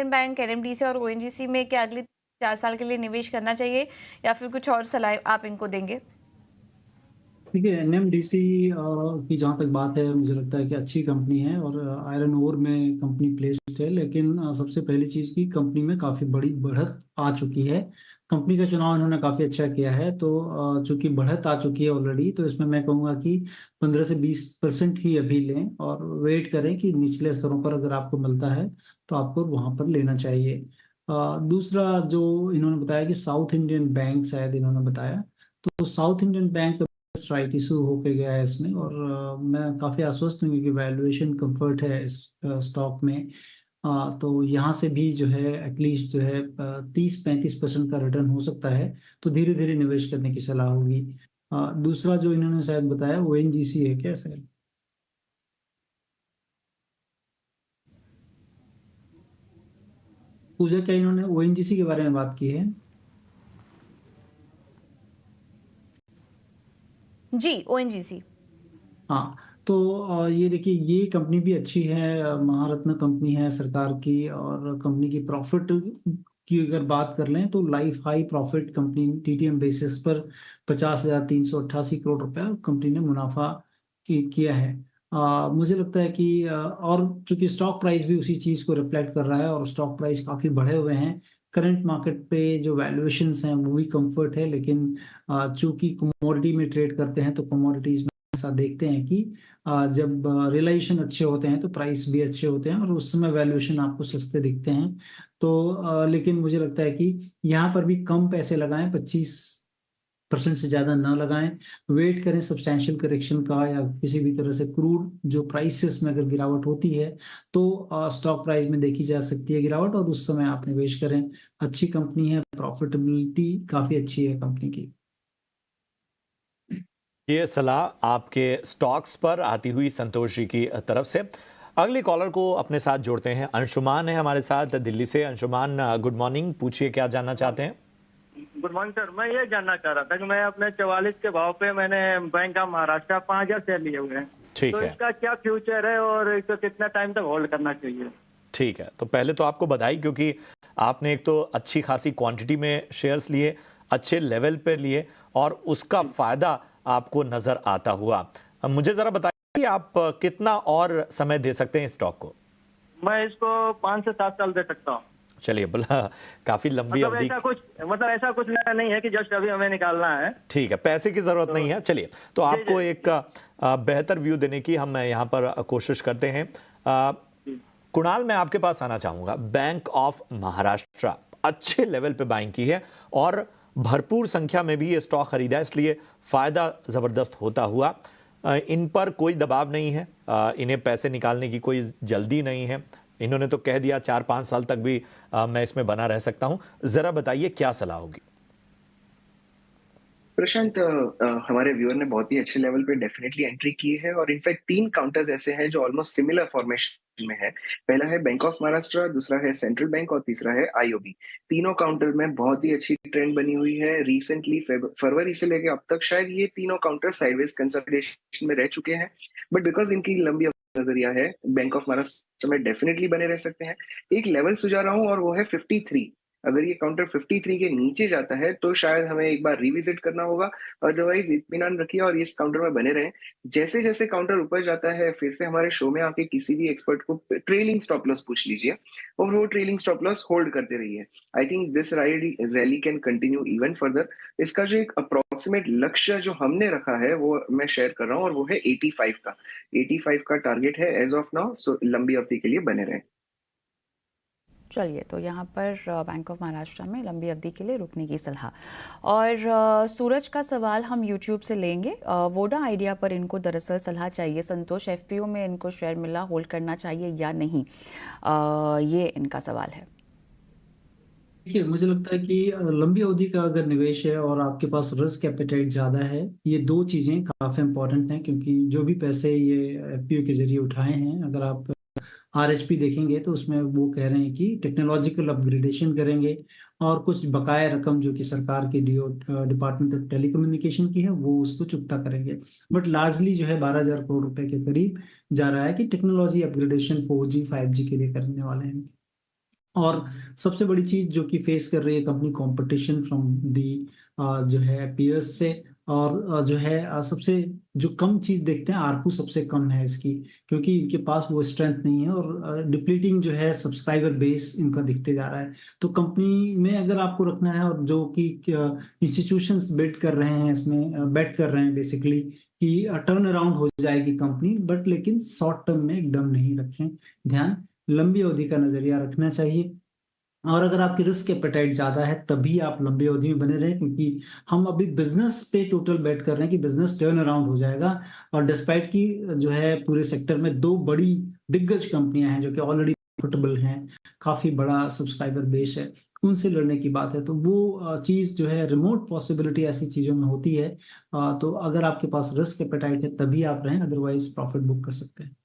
Bank, NMDC और ONGC में क्या अगले 4 साल के लिए निवेश करना चाहिए या फिर कुछ और सलाह आप इनको देंगे? देखिए, एनएमडीसी की जहाँ तक बात है, मुझे लगता है कि अच्छी कंपनी है और आयरन ओर में कंपनी प्लेस्ड है। लेकिन सबसे पहली चीज़ की कंपनी में काफ़ी बड़ी बढ़त आ चुकी है। कंपनी का चुनाव इन्होंने काफ़ी अच्छा किया है, तो चूंकि बढ़त आ चुकी है ऑलरेडी, तो इसमें मैं कहूँगा कि 15 से 20% ही अभी लें और वेट करें कि निचले स्तरों पर अगर आपको मिलता है तो आपको वहाँ पर लेना चाहिए। दूसरा जो इन्होंने बताया कि साउथ इंडियन बैंक शायद इन्होंने बताया, तो south Indian bank right issue होके गया है इसमें, और मैं काफ़ी आश्वस्त हूँ कि वैल्यूएशन कंफर्ट है इस स्टॉक में। तो यहाँ से भी जो है एटलीस्ट जो है 30-35% का रिटर्न हो सकता है। तो धीरे धीरे निवेश करने की सलाह होगी। दूसरा जो इन्होंने शायद बताया ओएनजीसी है क्या सर? पूजा, क्या इन्होंने ओएनजीसी के बारे में बात की है? जी, ओएनजीसी। हाँ, तो ये देखिए, ये कंपनी भी अच्छी है, महारत्न कंपनी है सरकार की, और कंपनी की प्रॉफिट की अगर बात कर लें तो life high profit company TTM basis पर 50,388 करोड़ रुपया कंपनी ने मुनाफा किया है। मुझे लगता है कि और चूंकि स्टॉक प्राइस भी उसी चीज़ को रिफ्लेक्ट कर रहा है और स्टॉक प्राइस काफ़ी बढ़े हुए हैं। करंट मार्केट पे जो वैल्यूएशंस हैं वो भी कंफर्ट है, लेकिन चूंकि कमोडिटी में ट्रेड करते हैं तो कमोडिटीज ऐसा देखते हैं कि जब रियलाइजेशन अच्छे होते हैं तो प्राइस भी अच्छे होते हैं और उस समय वैल्यूएशन आपको सस्ते दिखते हैं। तो लेकिन मुझे लगता है कि यहाँ पर भी कम पैसे लगाएं, 25% से ज़्यादा ना लगाएं। वेट करें सब्सटैंशियल करेक्शन का, या किसी भी तरह से क्रूड जो प्राइसेस में अगर गिरावट होती है तो स्टॉक प्राइस में देखी जा सकती है गिरावट, और उस समय आप निवेश करें। अच्छी कंपनी है, प्रॉफिटेबिलिटी काफ़ी अच्छी है कंपनी की। ये सलाह आपके स्टॉक्स पर आती हुई संतोष जी की तरफ से। अगले कॉलर को अपने साथ जोड़ते हैं। अंशुमान है हमारे साथ दिल्ली से। अंशुमान, गुड मॉर्निंग, पूछिए क्या जानना चाहते हैं। Good morning sir. मैं ये जानना चाह रहा था कि मैं अपने 44 के भाव पे मैंने बैंक ऑफ महाराष्ट्र 5,000 शेयर लिए हुए हैं, ठीक तो है, इसका क्या फ्यूचर है और इसको कितना टाइम तक होल्ड करना चाहिए? ठीक है। तो पहले तो आपको बधाई, क्योंकि आपने एक तो अच्छी खासी क्वांटिटी में शेयर्स लिए, अच्छे लेवल पे लिए, और उसका फायदा आपको नजर आता हुआ। अब मुझे जरा बताइए कि आप कितना और समय दे सकते हैं इस स्टॉक को। मैं इसको 5 से 7 साल दे सकता हूँ। चलिए, बोला काफी लंबी मतलब अवधि। ऐसा कुछ नया नहीं है कि जस्ट अभी हमें निकालना है। ठीक है, पैसे की जरूरत तो नहीं है। चलिए, तो जी आपको जी एक बेहतर व्यू देने की हम यहाँ पर कोशिश करते हैं। अ, जी। कुणाल, मैं आपके पास आना चाहूंगा। बैंक ऑफ महाराष्ट्र अच्छे लेवल पे बाइंग की है और भरपूर संख्या में भी ये स्टॉक खरीदा है, इसलिए फायदा जबरदस्त होता हुआ। इन पर कोई दबाव नहीं है, इन्हें पैसे निकालने की कोई जल्दी नहीं है। इन्होंने तो कह दिया 4-5 साल तक भी मैं इसमें बना रह सकता हूं। जरा बताइए क्या सलाह होगी। प्रशांत, हमारे व्यूअर ने बहुत ही अच्छे लेवल पे डेफिनेटली एंट्री की है, और इनफैक्ट 3 काउंटर्स ऐसे हैं जो ऑलमोस्ट सिमिलर फॉर्मेशन में है। पहला है बैंक ऑफ महाराष्ट्र, दूसरा है सेंट्रल बैंक और तीसरा है आईओबी। तीनों काउंटर में बहुत ही अच्छी ट्रेंड बनी हुई है। रिसेंटली फरवरी से लेकर अब तक शायद ये तीनों काउंटर साइडवेज कंसोलिडेशन में रह चुके हैं, बट बिकॉज इनकी लंबी नजरिया है, बैंक ऑफ महाराष्ट्र में डेफिनेटली बने रह सकते हैं। एक लेवल सुझा रहा हूँ और वो है 53। अगर ये काउंटर 53 के नीचे जाता है तो शायद हमें एक बार रिविजिट करना होगा। अदरवाइज इत्मीनान रखिए और इस काउंटर में बने रहें। जैसे जैसे काउंटर ऊपर जाता है, फिर से हमारे शो में आके किसी भी एक्सपर्ट को ट्रेलिंग स्टॉप लॉस पूछ लीजिए और वो ट्रेलिंग स्टॉप लॉस होल्ड करते रहिए। I think this rally can continue even further. इसका जो एक अप्रोक्सीमेट लक्ष्य जो हमने रखा है वो मैं शेयर कर रहा हूँ, और वो है 85 का। 85 का टारगेट है एज ऑफ नाउ, सो लंबी अवधि के लिए बने रहें। चलिए, तो यहाँ पर बैंक ऑफ महाराष्ट्र में लंबी अवधि के लिए रुकने की सलाह। और सूरज का सवाल हम यूट्यूब से लेंगे। वोडा आइडिया पर इनको दरअसल सलाह चाहिए। संतोष, एफपीओ में इनको शेयर मिला, होल्ड करना चाहिए या नहीं, ये इनका सवाल है। देखिए, मुझे लगता है कि लंबी अवधि का अगर निवेश है और आपके पास रिस्क एपेटाइट ज़्यादा है, ये दो चीज़ें काफ़ी इंपॉर्टेंट हैं, क्योंकि जो भी पैसे ये एफपीओ के जरिए उठाए हैं, अगर आप आरएचपी देखेंगे तो उसमें वो कह रहे हैं कि टेक्नोलॉजिकल अपग्रेडेशन करेंगे, और कुछ बकाया रकम जो कि सरकार की डिपार्टमेंट ऑफ टेलीकम्युनिकेशन की है वो उसको चुकता करेंगे। बट लार्जली जो है 12,000 करोड़ रुपए के करीब जा रहा है कि टेक्नोलॉजी अपग्रेडेशन 4G 5G के लिए करने वाले हैं। और सबसे बड़ी चीज जो कि फेस कर रही है कंपनी, कंपटीशन फ्रॉम दी जो है पीयर्स से, और जो है सबसे जो कम चीज देखते हैं, आरपू सबसे कम है इसकी, क्योंकि इनके पास वो स्ट्रेंथ नहीं है, और डिप्लीटिंग जो है सब्सक्राइबर बेस इनका दिखते जा रहा है। तो कंपनी में अगर आपको रखना है, और जो कि इंस्टीट्यूशंस बेट कर रहे हैं इसमें, बेट कर रहे हैं बेसिकली कि टर्न अराउंड हो जाएगी कंपनी, बट लेकिन शॉर्ट टर्म में एकदम नहीं रखें ध्यान, लंबी अवधि का नजरिया रखना चाहिए। और अगर आपकी रिस्क एपेटाइट ज्यादा है तभी आप लंबी अवधि में बने रहे, क्योंकि हम अभी बिजनेस पे टोटल बेट कर रहे हैं कि बिजनेस टर्न अराउंड हो जाएगा। और डिस्पाइट की जो है पूरे सेक्टर में दो बड़ी दिग्गज कंपनियां हैं जो कि ऑलरेडी प्रॉफिटेबल हैं, काफी बड़ा सब्सक्राइबर बेस है, उनसे लड़ने की बात है, तो वो चीज जो है रिमोट पॉसिबिलिटी ऐसी चीजों में होती है। तो अगर आपके पास रिस्क एपेटाइट है तभी आप रहें, अदरवाइज प्रॉफिट बुक कर सकते हैं।